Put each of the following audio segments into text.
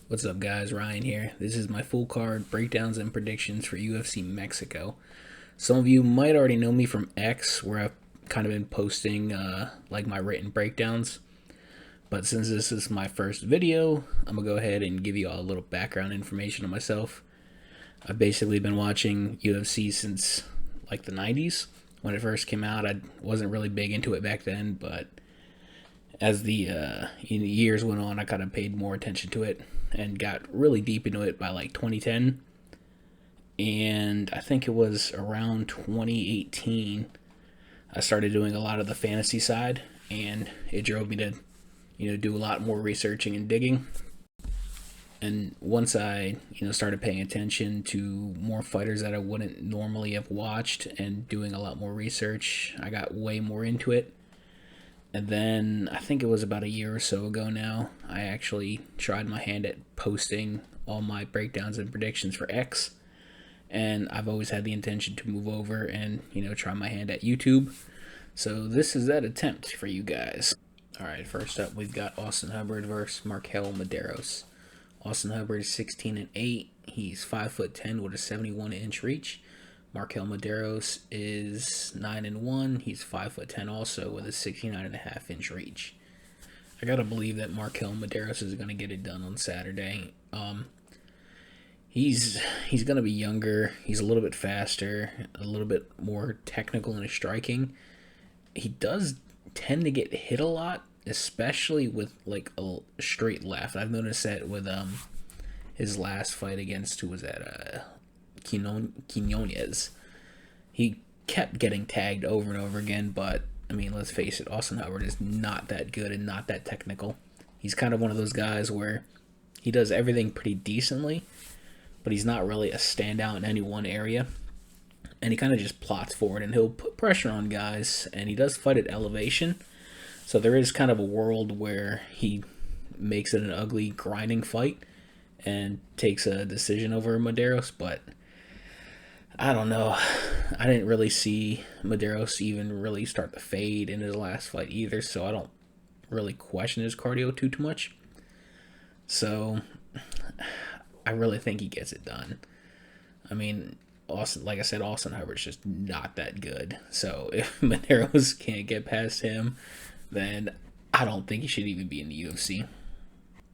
What's up, guys? Ryan here. This is my full card breakdowns and predictions for UFC Mexico. Some of you might already know me from X, where I've kind of been posting like my written breakdowns. But since this is my first video, I'm gonna go ahead and give you all a little background information on myself. I've basically been watching UFC since like the 90s. When it first came out, I wasn't really big into it back then, but as the years went on, I kind of paid more attention to it and got really deep into it by like 2010. And I think it was around 2018 I started doing a lot of the fantasy side, and it drove me to do a lot more researching and digging. And once I started paying attention to more fighters that I wouldn't normally have watched and doing a lot more research, I got way more into it. And then I think it was about a year or so ago now, I actually tried my hand at posting all my breakdowns and predictions for X. And I've always had the intention to move over and, try my hand at YouTube. So this is that attempt for you guys. Alright, first up we've got Austin Hubbard versus Markel Medeiros. Austin Hubbard is 16-8. He's 5'10" with a 71-inch reach. Markel Medeiros is 9-1. He's 5'10" also with a 69.5-inch reach. I gotta believe that Markel Medeiros is gonna get it done on Saturday. He's gonna be younger. He's a little bit faster, a little bit more technical in his striking. He does tend to get hit a lot, especially with like a straight left. I've noticed that with his last fight against, who was that? Quinones. He kept getting tagged over and over again, but I mean, let's face it, Austin Hubbard is not that good and not that technical. He's kind of one of those guys where he does everything pretty decently, but he's not really a standout in any one area. And he kind of just plots forward, and he'll put pressure on guys, and he does fight at elevation. So there is kind of a world where he makes it an ugly, grinding fight and takes a decision over Medeiros, but I don't know. I didn't really see Medeiros even really start to fade in his last fight either, so I don't really question his cardio too much. So I really think he gets it done. I mean, like I said, Austin Hubbard's just not that good. So if Medeiros can't get past him, then I don't think he should even be in the UFC.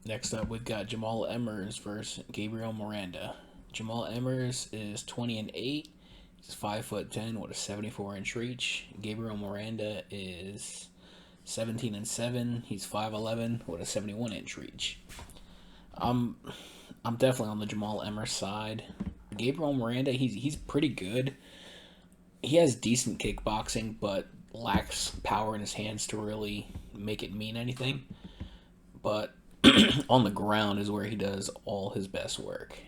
Next up, we've got Jamal Emmers versus Gabriel Miranda. Jamal Emmers is 20-8. He's 5'10" with a 74-inch reach. Gabriel Miranda is 17-7. He's 5'11" with a 71-inch reach. I'm definitely on the Jamal Emmers side. Gabriel Miranda, he's pretty good. He has decent kickboxing, but lacks power in his hands to really make it mean anything. But on the ground is where he does all his best work,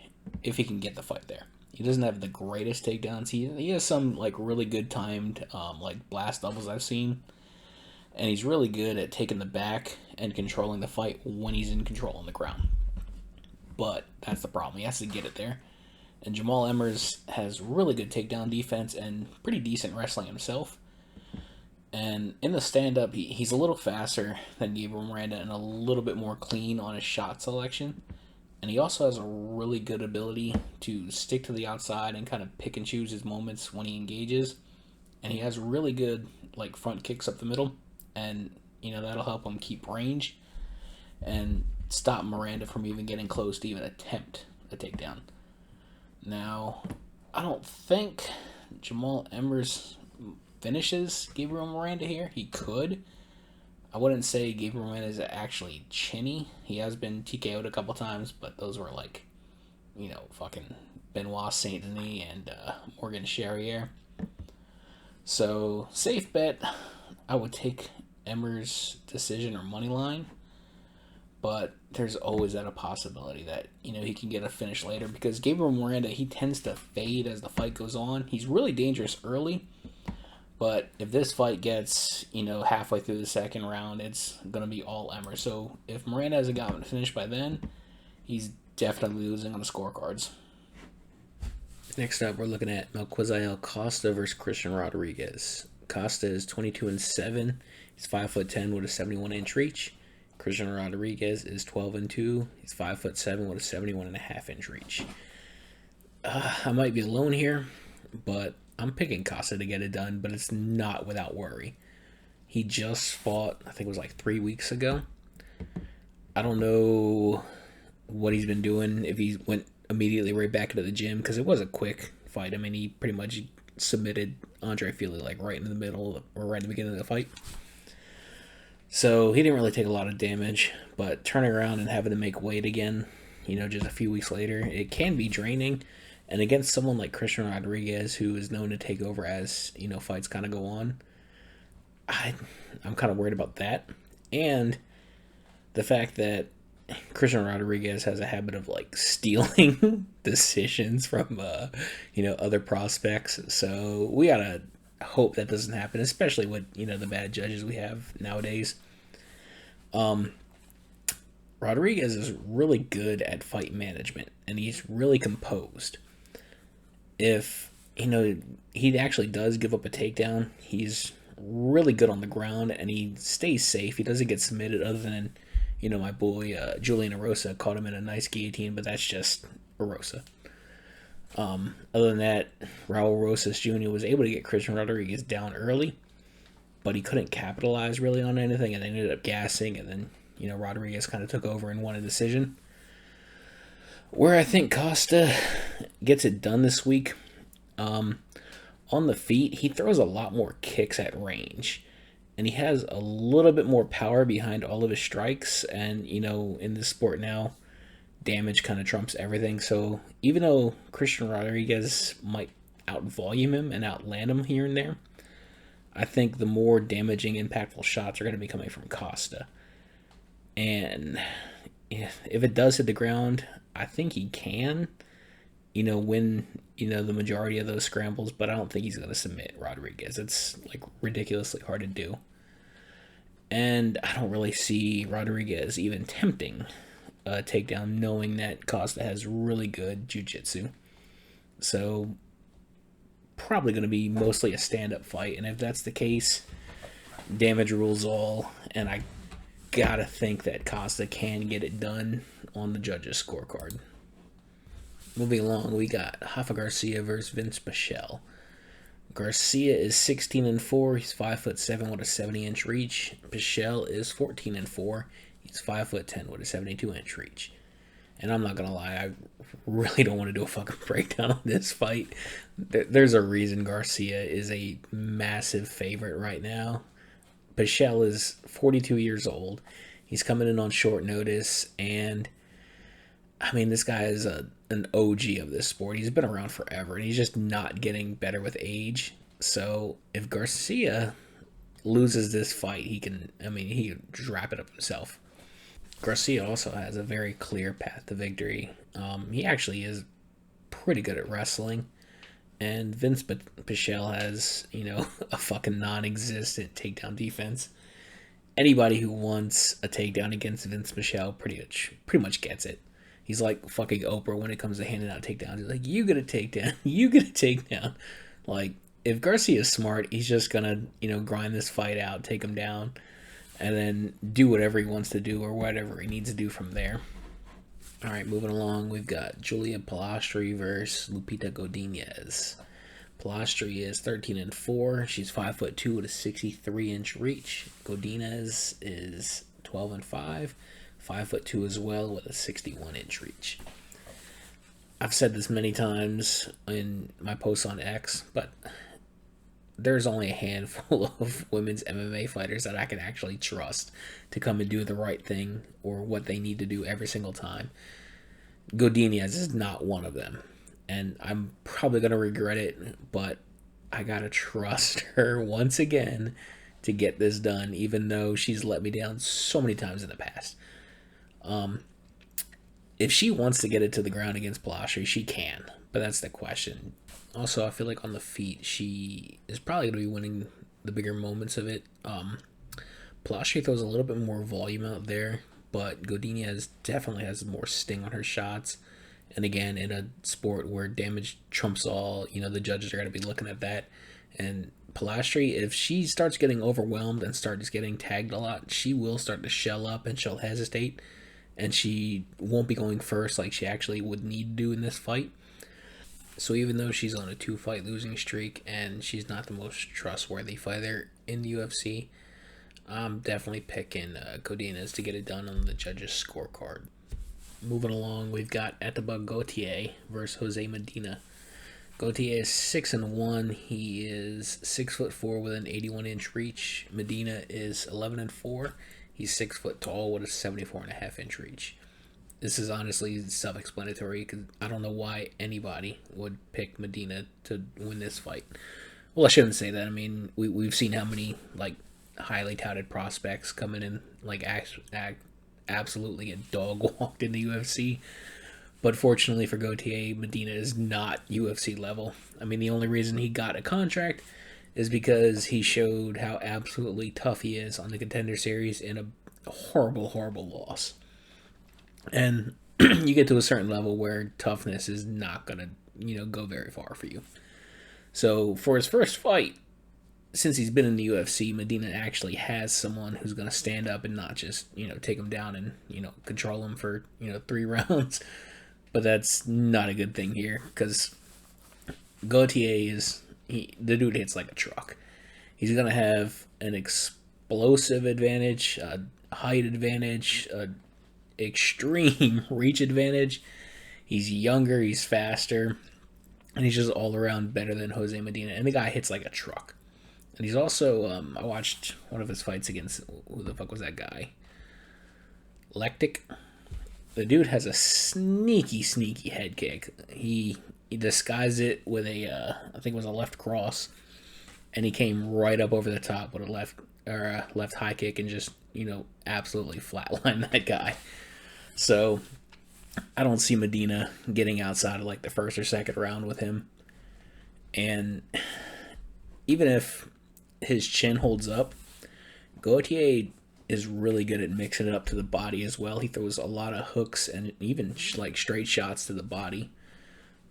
if he can get the fight there. He doesn't have the greatest takedowns. He has some like really good timed like blast doubles I've seen, and he's really good at taking the back and controlling the fight when he's in control on the ground. But that's the problem. He has to get it there. And Jamal Emmers has really good takedown defense and pretty decent wrestling himself. And in the stand-up, he's a little faster than Gabriel Miranda and a little bit more clean on his shot selection. And he also has a really good ability to stick to the outside and kind of pick and choose his moments when he engages. And he has really good like front kicks up the middle. And, that'll help him keep range and stop Miranda from even getting close to even attempt a takedown. Now, I don't think Jamal Emmers finishes Gabriel Miranda here. He could. I wouldn't say Gabriel Miranda is actually chinny. He has been TKO'd a couple times, but those were like, fucking Benoit Saint Denis and Morgan Charrier. So, safe bet, I would take Emmers' decision or money line. But there's always that a possibility that, he can get a finish later, because Gabriel Miranda, he tends to fade as the fight goes on. He's really dangerous early, but if this fight gets, halfway through the second round, it's going to be all Emmers. So if Miranda hasn't gotten finished by then, he's definitely losing on the scorecards. Next up, we're looking at Melquizael Costa versus Christian Rodriguez. Costa is 22-7. He's 5'10" with a 71-inch reach. Christian Rodriguez is 12-2. He's 5'7" with a 71.5-inch reach. I might be alone here, but I'm picking Costa to get it done, but it's not without worry. He just fought, I think it was like 3 weeks ago. I don't know what he's been doing, if he went immediately right back into the gym, because it was a quick fight. I mean, he pretty much submitted Andre Fili like right in the middle or right at the beginning of the fight. So he didn't really take a lot of damage, but turning around and having to make weight again, just a few weeks later, it can be draining. And against someone like Christian Rodriguez, who is known to take over as, fights kind of go on, I'm kind of worried about that. And the fact that Christian Rodriguez has a habit of like stealing decisions from, other prospects. So we gotta hope that doesn't happen, especially with, the bad judges we have nowadays. Rodriguez is really good at fight management, and he's really composed. If, he actually does give up a takedown, he's really good on the ground, and he stays safe. He doesn't get submitted other than, my boy Julian Erosa caught him in a nice guillotine, but that's just Erosa. Other than that, Raul Rosas Jr. was able to get Christian Rodriguez down early, but he couldn't capitalize really on anything, and they ended up gassing, and then, Rodriguez kind of took over and won a decision. Where I think Costa gets it done this week, on the feet, he throws a lot more kicks at range, and he has a little bit more power behind all of his strikes, and, in this sport now, damage kind of trumps everything. So even though Christian Rodriguez might out-volume him and outland him here and there, I think the more damaging, impactful shots are going to be coming from Costa. And if it does hit the ground, I think he can, win, the majority of those scrambles, but I don't think he's going to submit Rodriguez. It's like ridiculously hard to do. And I don't really see Rodriguez even attempting a takedown, knowing that Costa has really good jiu-jitsu. So probably going to be mostly a stand-up fight, and if that's the case, damage rules all, and I gotta think that Costa can get it done on the judges' scorecard. Moving along, we got Rafa Garcia versus Vince Pichel. Garcia is 16-4. He's 5'7" with a 70-inch reach. Pichel is 14-4. He's 5'10" with a 72-inch reach. And I'm not gonna lie, I really don't want to do a fucking breakdown on this fight. There's a reason Garcia is a massive favorite right now. Pichel is 42 years old. He's coming in on short notice, and I mean, this guy is an OG of this sport. He's been around forever, and he's just not getting better with age. So if Garcia loses this fight, he can just wrap it up himself. Garcia also has a very clear path to victory. He actually is pretty good at wrestling. And Vince Pichel has, a fucking non-existent takedown defense. Anybody who wants a takedown against Vince Pichel pretty much gets it. He's like fucking Oprah when it comes to handing out takedowns. He's like, you get a takedown, you get a takedown. Like, if Garcia's smart, he's just gonna, grind this fight out, take him down, and then do whatever he wants to do or whatever he needs to do from there. All right, moving along, we've got Julia Palastri versus Lupita Godinez. Palastri is 13-4. She's 5'2" with a 63-inch reach. Godinez is 12-5, 5'2" as well with a 61-inch reach. I've said this many times in my posts on X, but there's only a handful of women's MMA fighters that I can actually trust to come and do the right thing or what they need to do every single time. Godinez is not one of them, and I'm probably going to regret it, but I got to trust her once again to get this done, even though she's let me down so many times in the past. If she wants to get it to the ground against Palastri, she can, but that's the question. Also, I feel like on the feet, she is probably going to be winning the bigger moments of it. Palastri throws a little bit more volume out there, but Godinez definitely has more sting on her shots. And again, in a sport where damage trumps all, the judges are going to be looking at that. And Pilastri, if she starts getting overwhelmed and starts getting tagged a lot, she will start to shell up and she'll hesitate, and she won't be going first like she actually would need to do in this fight. So even though she's on a 2-fight losing streak and she's not the most trustworthy fighter in the UFC, I'm definitely picking Godinez to get it done on the judges' scorecard. Moving along, we've got Esteban Gautier versus Jose Medina. Gautier is 6-1. He is 6'4" with an 81-inch reach. Medina is 11-4. He's 6 foot tall with a 74.5-inch reach. This is honestly self-explanatory because I don't know why anybody would pick Medina to win this fight. Well, I shouldn't say that. I mean, we've seen how many like highly touted prospects coming in like absolutely a dog walked in the UFC. But fortunately for Gautier, Medina is not UFC level. I mean, the only reason he got a contract is because he showed how absolutely tough he is on the Contender Series in a horrible, horrible loss. And you get to a certain level where toughness is not going to, go very far for you. So for his first fight, since he's been in the UFC, Medina actually has someone who's going to stand up and not just, take him down and, control him for, 3 rounds. But that's not a good thing here because Gautier the dude hits like a truck. He's going to have an explosive advantage, a height advantage, an extreme reach advantage. He's younger, he's faster, and he's just all around better than Jose Medina. And the guy hits like a truck. And he's also, I watched one of his fights against, who the fuck was that guy? Lectic. The dude has a sneaky, sneaky head kick. He disguised it with I think it was a left cross, and he came right up over the top with a left high kick and just, absolutely flatlined that guy. So I don't see Medina getting outside of like the first or second round with him. And even if his chin holds up, Gautier is really good at mixing it up to the body as well. He throws a lot of hooks and even like straight shots to the body.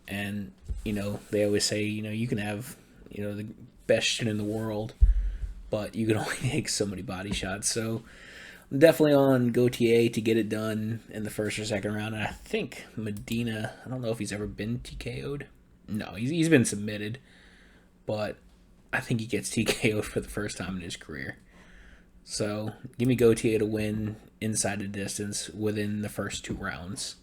And, they always say, you can have, the best chin in the world, but you can only take so many body shots. So I'm definitely on Gautier to get it done in the first or second round. And I think Medina, I don't know if he's ever been TKO'd. No, he's been submitted, but I think he gets TKO'd for the first time in his career. So give me Gautier to win inside the distance within the first 2 rounds.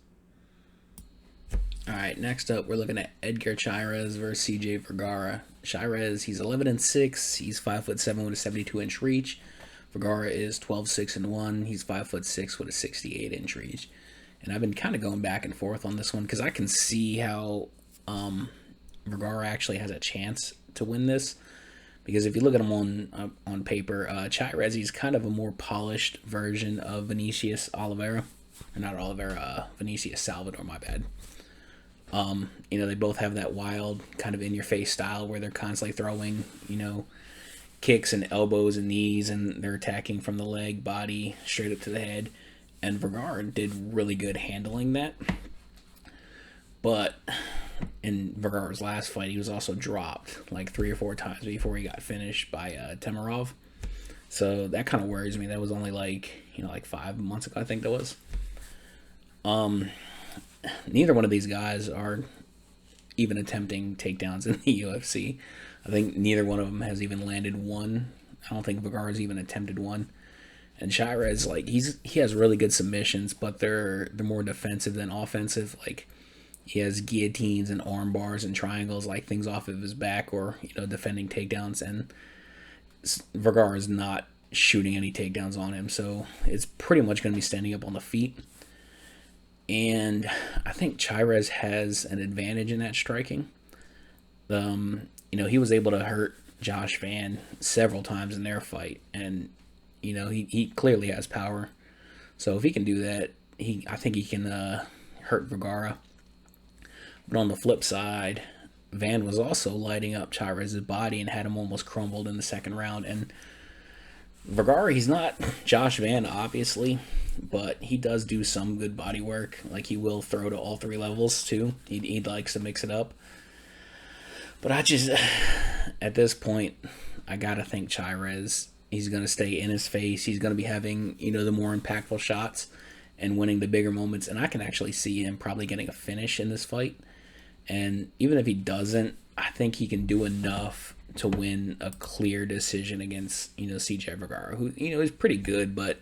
All right, next up we're looking at Edgar Chairez versus CJ Vergara. Chairez, he's 11-6. He's 5'7" with a 72-inch reach. Vergara is 12-6-1. He's 5'6" with a 68-inch reach. And I've been kind of going back and forth on this one because I can see how Vergara actually has a chance to win this. Because if you look at him on paper, Chairez, he's kind of a more polished version of Vinicius Oliveira. Or not Oliveira, Vinicius Salvador, my bad. They both have that wild, kind of in-your-face style where they're constantly throwing, kicks and elbows and knees, and they're attacking from the leg, body, straight up to the head. And Vergara did really good handling that. But in Vergara's last fight, he was also dropped like 3 or 4 times before he got finished by Temirov. So that kind of worries me. That was only like 5 months ago, I think that was. Neither one of these guys are even attempting takedowns in the UFC. I think neither one of them has even landed one. I don't think Vergara's even attempted one. And Chairez, he has really good submissions, but they're more defensive than offensive. Like, he has guillotines and arm bars and triangles, like things off of his back, or defending takedowns. And Vergara is not shooting any takedowns on him, so it's pretty much going to be standing up on the feet. And I think Chairez has an advantage in that striking. He was able to hurt Josh Van several times in their fight, and he clearly has power. So if he can do that, I think he can hurt Vergara. But on the flip side, Van was also lighting up Chairez's body and had him almost crumbled in the second round. And Vergara, he's not Josh Van, obviously, but he does do some good body work. Like, he will throw to all 3 levels, too. He likes to mix it up. But at this point, I gotta think Chirez. He's gonna stay in his face. He's gonna be having the more impactful shots and winning the bigger moments. And I can actually see him probably getting a finish in this fight. And even if he doesn't, I think he can do enough to win a clear decision against CJ Vergara, who is pretty good, but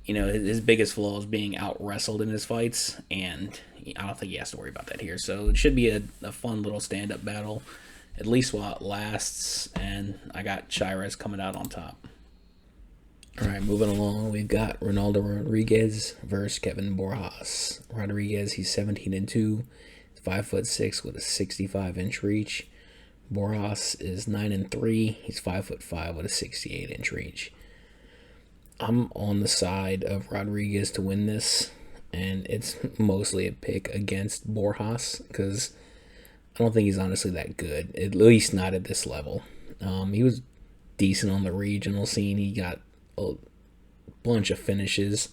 his biggest flaw is being out wrestled in his fights, and I don't think he has to worry about that here. So it should be a fun little stand up battle, at least while it lasts. And I got Chirez coming out on top. All right, moving along, we've got Ronaldo Rodriguez versus Kevin Borjas. Rodriguez, he's 17-2, 5'6" with a 65-inch reach. Borjas is 9-3. He's 5'5" with a 68-inch reach. I'm on the side of Rodriguez to win this, and it's mostly a pick against Borjas because I don't think he's honestly that good, at least not at this level. He was decent on the regional scene. He got a bunch of finishes,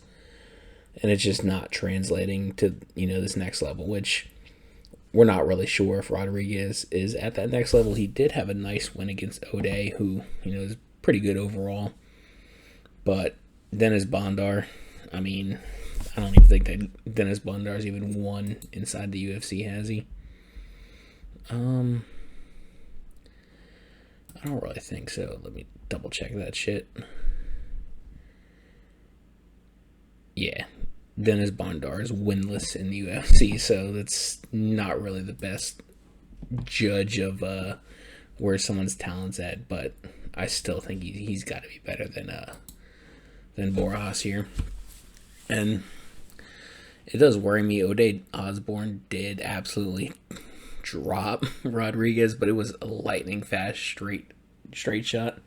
and it's just not translating to this next level, which we're not really sure if Rodriguez is at that next level. He did have a nice win against O'Day, who is pretty good overall. But Dennis Bondar, I mean, I don't even think that Dennis Bondar's even won inside the UFC, has he? I don't really think so. Let me double check that shit. Yeah, Dennis Bondar is winless in the UFC, so that's not really the best judge of where someone's talent's at. But I still think he's got to be better than Borjas here. And it does worry me. O'Day Osborne did absolutely drop Rodriguez, but it was a lightning fast straight shot.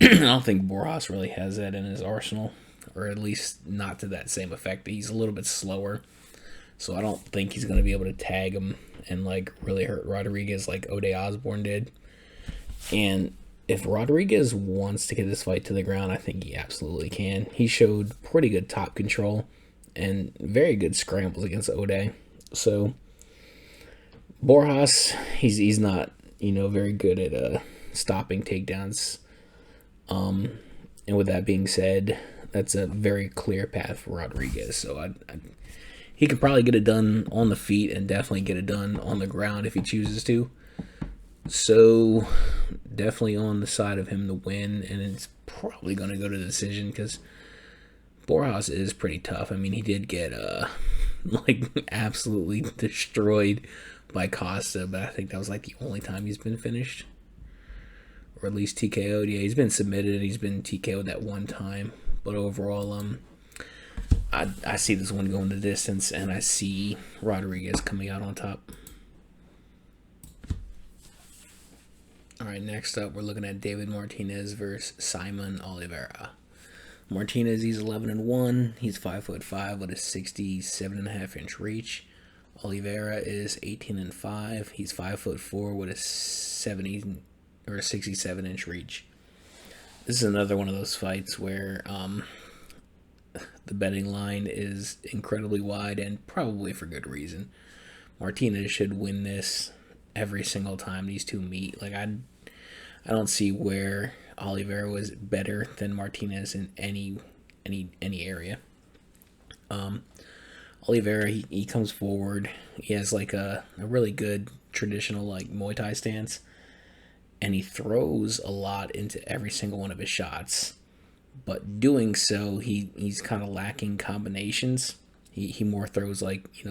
I don't think Borjas really has that in his arsenal, or at least not to that same effect. He's a little bit slower, so I don't think he's going to be able to tag him and really hurt Rodriguez like O'Day Osborne did. And if Rodriguez wants to get this fight to the ground, I think he absolutely can. He showed pretty good top control and very good scrambles against O'Day. So Borjas, he's not very good at stopping takedowns. And with that being said, that's a very clear path for Rodriguez. So he could probably get it done on the feet and definitely get it done on the ground if he chooses to. So definitely on the side of him to win, and it's probably going to go to the decision because Borjas is pretty tough. I mean, he did get absolutely destroyed by Costa, but I think that was the only time he's been finished, or at least TKO'd. Yeah, he's been submitted and he's been TKO'd that one time, but overall, I see this one going the distance, and I see Rodriguez coming out on top. All right, next up, we're looking at David Martinez versus Simon Oliveira. Martinez, he's 11-1. He's 5'5" with a 67.5-inch reach. Oliveira is 18-5. He's 5'4" with a 70 or a 67-inch reach. This is another one of those fights where the betting line is incredibly wide, and probably for good reason. Martinez should win this every single time these two meet. I don't see where Oliveira was better than Martinez in any area. Oliveira, he comes forward. He has a really good traditional Muay Thai stance, and he throws a lot into every single one of his shots. But doing so, he's kind of lacking combinations. He more throws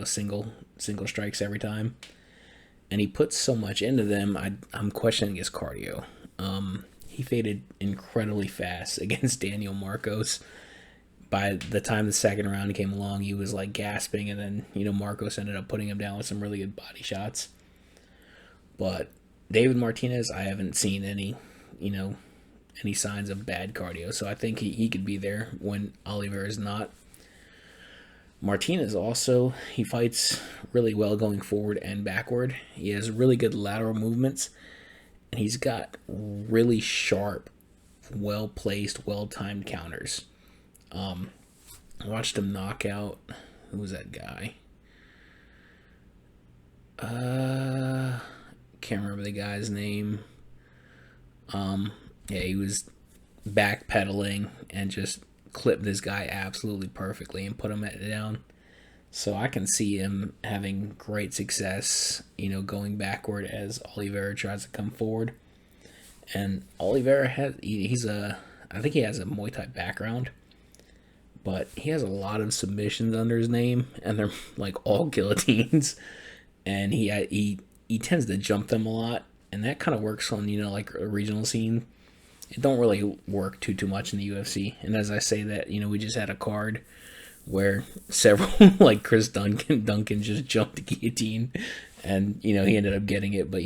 single strikes every time. And he puts so much into them, I'm questioning his cardio. He faded incredibly fast against Daniel Marcos. By the time the second round came along, he was gasping, and then Marcos ended up putting him down with some really good body shots. But David Martinez, I haven't seen any signs of bad cardio, so I think he could be there when Oliveira is not. Martinez also, he fights really well going forward and backward. He has really good lateral movements, and he's got really sharp, well-placed, well-timed counters. I watched him knock out, who was that guy? Can't remember the guy's name. Yeah, he was backpedaling and just clipped this guy absolutely perfectly and put him down. So I can see him having great success, going backward as Oliveira tries to come forward. And Oliveira I think he has a Muay Thai background, but he has a lot of submissions under his name, and they're like all guillotines, and he tends to jump them a lot, and that kind of works on like a regional scene. It don't really work too much in the UFC. And as I say that, we just had a card where several like Chris Duncan just jumped the guillotine, and he ended up getting it, but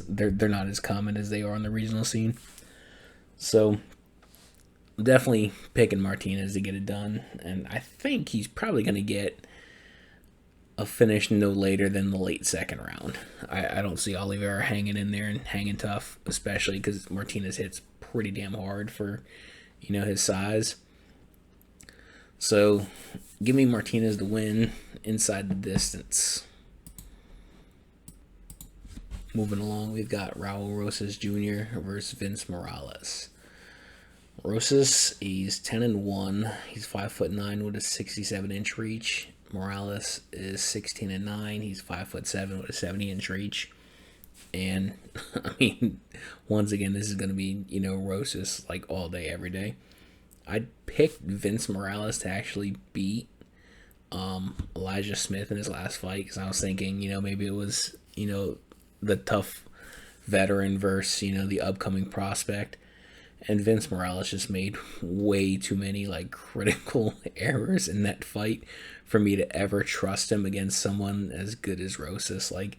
they're not as common as they are on the regional scene. So definitely picking Martinez to get it done, and I think he's probably going to get a finish no later than the late second round. I don't see Oliveira hanging in there and hanging tough, especially because Martinez hits pretty damn hard for his size. So give me Martinez to win inside the distance. Moving along, we've got Raul Rosas Jr. versus Vince Morales. Rosas, he's 10-1. He's 5'9" with a 67-inch reach. Morales is 16-9. He's 5'7" with a 70-inch reach. And I mean, once again, this is going to be Rosas like all day, every day. I picked Vince Morales to actually beat Elijah Smith in his last fight, because I was thinking, maybe it was the tough veteran versus the upcoming prospect. And Vince Morales just made way too many like critical errors in that fight for me to ever trust him against someone as good as Rosas. Like,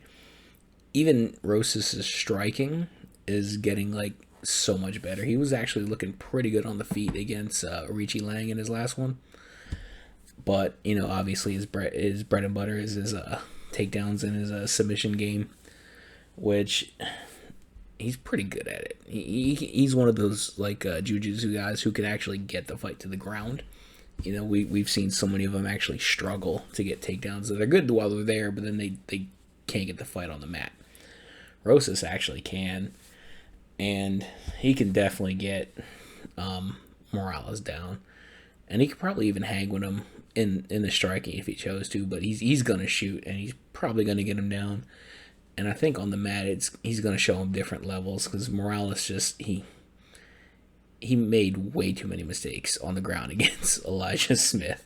even Rosas' striking is getting like so much better. He was actually looking pretty good on the feet against Richie Lang in his last one. But obviously his bread and butter is his takedowns and his submission game, which he's pretty good at it. He's one of those like jiu-jitsu guys who can actually get the fight to the ground. We've seen so many of them actually struggle to get takedowns. They're good while they're there, but then they can't get the fight on the mat. Rosas actually can, and he can definitely get Morales down, and he could probably even hang with him in the striking if he chose to. But he's gonna shoot, and he's probably gonna get him down. And I think on the mat, he's going to show him different levels, because Morales just he made way too many mistakes on the ground against Elijah Smith.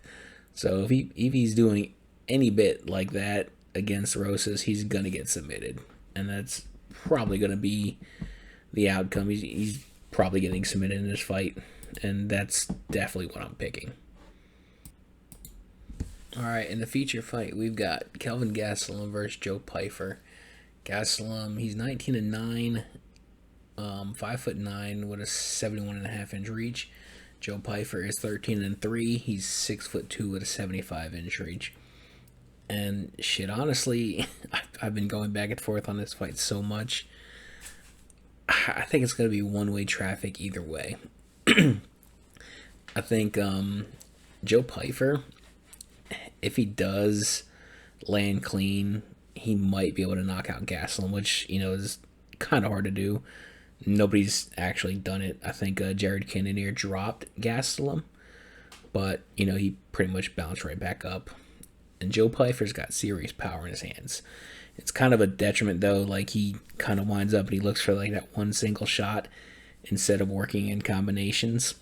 So if he's doing any bit like that against Rosas, he's going to get submitted, and that's probably going to be the outcome. He's probably getting submitted in this fight, and that's definitely what I'm picking. All right, in the feature fight, we've got Kelvin Gastelum versus Joe Pyfer. Gastelum, he's 19-9, 5'9" with a 71.5-inch reach. Joe Pyfer is 13-3. He's 6'2" with a 75-inch reach. And shit, honestly, I've been going back and forth on this fight so much. I think it's gonna be one-way traffic either way. I think Joe Pyfer, if he does land clean, he might be able to knock out Gastelum, which, is kind of hard to do. Nobody's actually done it. I think Jared Cannonier dropped Gastelum, but, he pretty much bounced right back up. And Joe Pyfer's got serious power in his hands. It's kind of a detriment, though. Like, he kind of winds up and he looks for, like, that one single shot instead of working in combinations.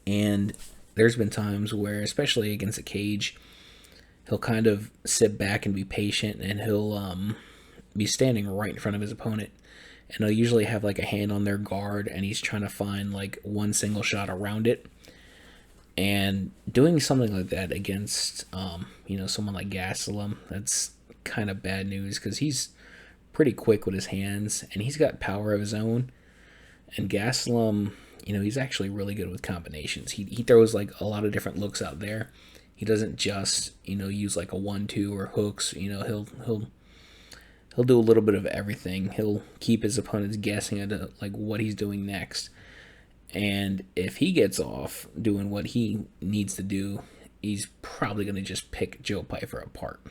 And there's been times where, especially against a cage, he'll kind of sit back and be patient, and he'll be standing right in front of his opponent, and he'll usually have like a hand on their guard, and he's trying to find like one single shot around it. And doing something like that against someone like Gastelum, that's kind of bad news, because he's pretty quick with his hands and he's got power of his own. And Gastelum, he's actually really good with combinations. He throws like a lot of different looks out there. He doesn't just, use like a 1-2 or hooks. He'll do a little bit of everything. He'll keep his opponents guessing at like what he's doing next. And if he gets off doing what he needs to do, he's probably going to just pick Joe Pyfer apart.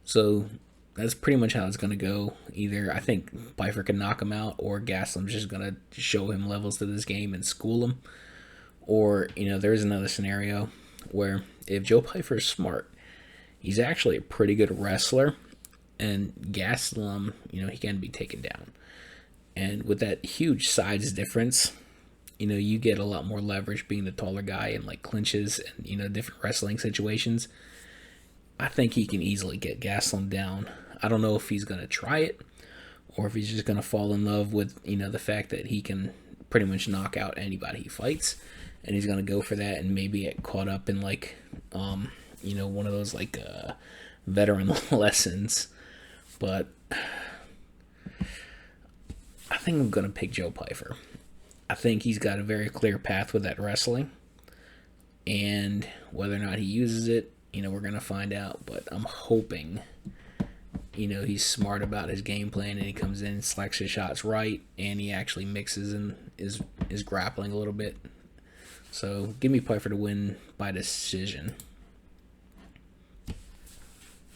So that's pretty much how it's going to go. Either I think Pfeiffer can knock him out, or Gaslam's just going to show him levels to this game and school him. Or, there's another scenario where if Joe Pfeiffer is smart, he's actually a pretty good wrestler, and Gaslam, he can be taken down. And with that huge size difference, you get a lot more leverage being the taller guy in like clinches and, different wrestling situations. I think he can easily get Gaslam down. I don't know if he's going to try it or if he's just going to fall in love with, the fact that he can pretty much knock out anybody he fights. And he's going to go for that and maybe get caught up in like, one of those like veteran lessons. But I think I'm going to pick Joe Pfeiffer. I think he's got a very clear path with that wrestling. And whether or not he uses it, we're going to find out. But I'm hoping, he's smart about his game plan and he comes in, selects his shots right, and he actually mixes and is grappling a little bit. So give me Pfeiffer to win by decision.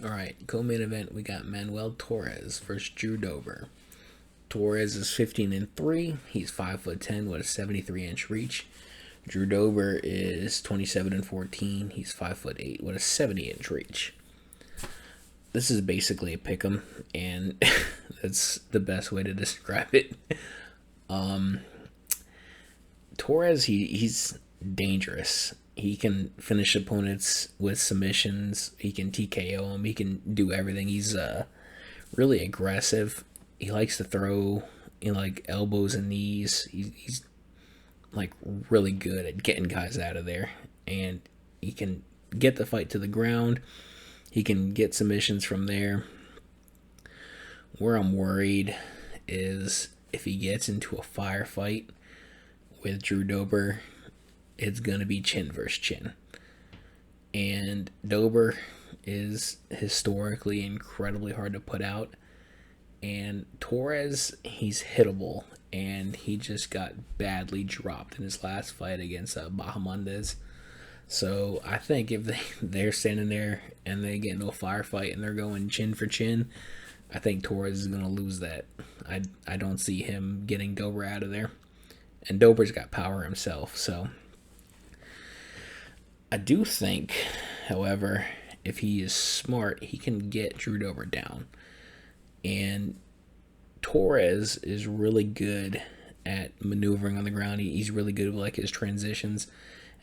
All right, co-main event, we got Manuel Torres versus Drew Dober. Torres is 15-3. He's 5'10" with a 73-inch reach. Drew Dober is 27-14. He's 5'8" with a 70-inch reach. This is basically a pick'em, and that's the best way to describe it. Torres, he's dangerous. He can finish opponents with submissions. He can TKO them. He can do everything. He's really aggressive. He likes to throw like elbows and knees. He's like really good at getting guys out of there, and he can get the fight to the ground. He can get submissions from there. Where I'm worried is if he gets into a firefight with Drew Dober, it's going to be chin versus chin. And Dober is historically incredibly hard to put out. And Torres, he's hittable, and he just got badly dropped in his last fight against Bahamondes. So I think if they're standing there and they get into a firefight and they're going chin for chin, I think Torres is going to lose that. I don't see him getting Dober out of there. And Dober's got power himself, so I do think, however, if he is smart, he can get Drew Dober down. And Torres is really good at maneuvering on the ground. He's really good with like his transitions,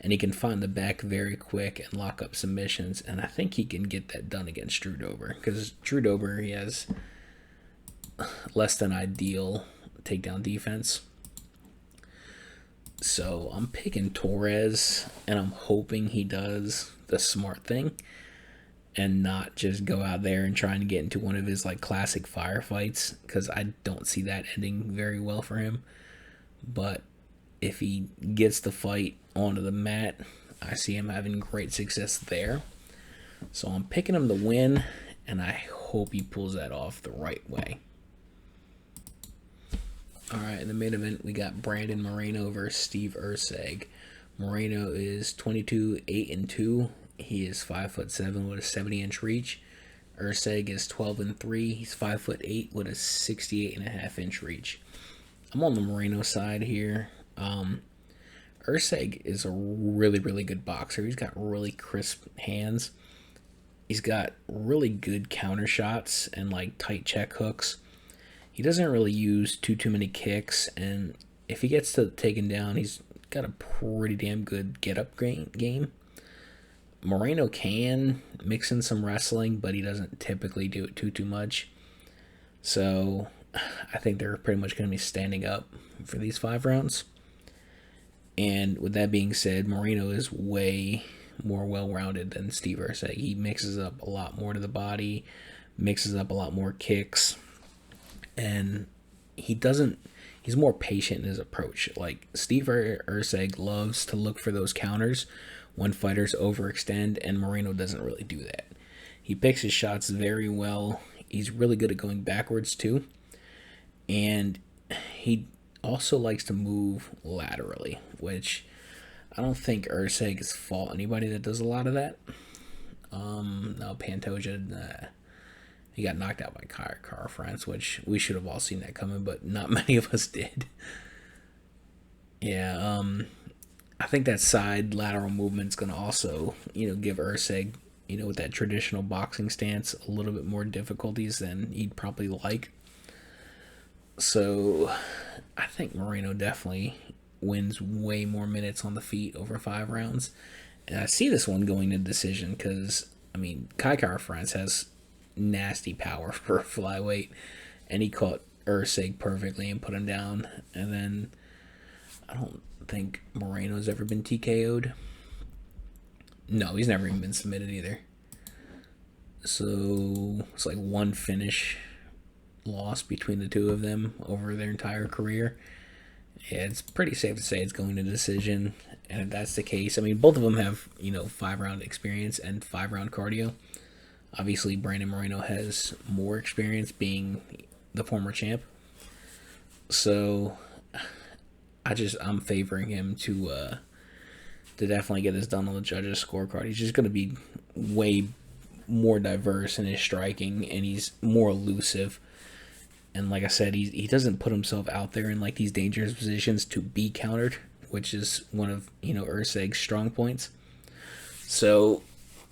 and he can find the back very quick and lock up submissions. And I think he can get that done against Drew Dober, because Drew Dober, he has less than ideal takedown defense. So I'm picking Torres, and I'm hoping he does the smart thing and not just go out there and trying to get into one of his like classic firefights, because I don't see that ending very well for him. But if he gets the fight onto the mat, I see him having great success there. So I'm picking him to win, and I hope he pulls that off the right way. All right, in the main event, we got Brandon Moreno versus Steve Erceg. Moreno is 22-8-2. He is 5'7" with a 70-inch reach. Erceg is 12-3. He's 5'8" with a 68.5-inch reach. I'm on the Moreno side here. Erceg is a really, really good boxer. He's got really crisp hands. He's got really good counter shots and like tight check hooks. He doesn't really use too many kicks, and if he gets taken down, he's got a pretty damn good get-up game. Moreno can mix in some wrestling, but he doesn't typically do it too much. So I think they're pretty much going to be standing up for these 5 rounds. And with that being said, Moreno is way more well-rounded than Steve Erceg. He mixes up a lot more to the body, mixes up a lot more kicks, and he's more patient in his approach. Like Steve Erceg loves to look for those counters when fighters overextend, and Moreno doesn't really do that. He picks his shots very well. He's really good at going backwards too. And he also likes to move laterally, which I don't think Erceg has fought anybody that does a lot of that. No, Pantoja He got knocked out by Car France, which we should have all seen that coming, but not many of us did. Yeah, I think that side lateral movement's going to also, give Erceg, with that traditional boxing stance, a little bit more difficulties than he'd probably like. So I think Moreno definitely wins way more minutes on the feet over 5 rounds. And I see this one going to decision because, Car France has nasty power for a flyweight, and he caught Erceg perfectly and put him down. And then I don't think Moreno's ever been TKO'd. No, he's never even been submitted either. So it's like one finish loss between the two of them over their entire career. Yeah, it's pretty safe to say it's going to decision. And if that's the case, both of them have, 5-round experience and 5-round cardio. Obviously, Brandon Moreno has more experience being the former champ. So I'm favoring him to definitely get this done on the judges' scorecard. He's just going to be way more diverse in his striking, and he's more elusive. And like I said, he doesn't put himself out there in like these dangerous positions to be countered, which is one of Erceg's strong points. So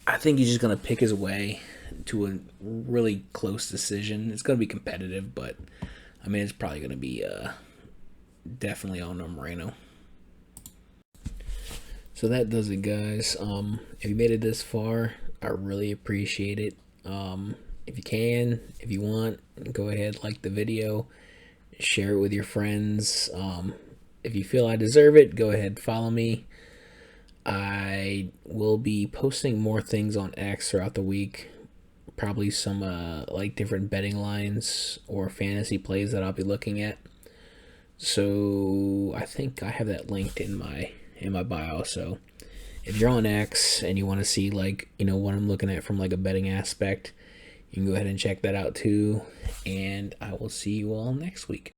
I think he's just going to pick his way to a really close decision. It's going to be competitive, but it's probably going to be definitely on Moreno. So that does it, guys. If you made it this far, I really appreciate it. If you can, if you want, go ahead, like the video, share it with your friends. If you feel I deserve it, go ahead, follow me. I will be posting more things on X throughout the week. Probably some like different betting lines or fantasy plays that I'll be looking at. So I think I have that linked in my bio. So if you're on X and you want to see like what I'm looking at from like a betting aspect, you can go ahead and check that out too. And I will see you all next week.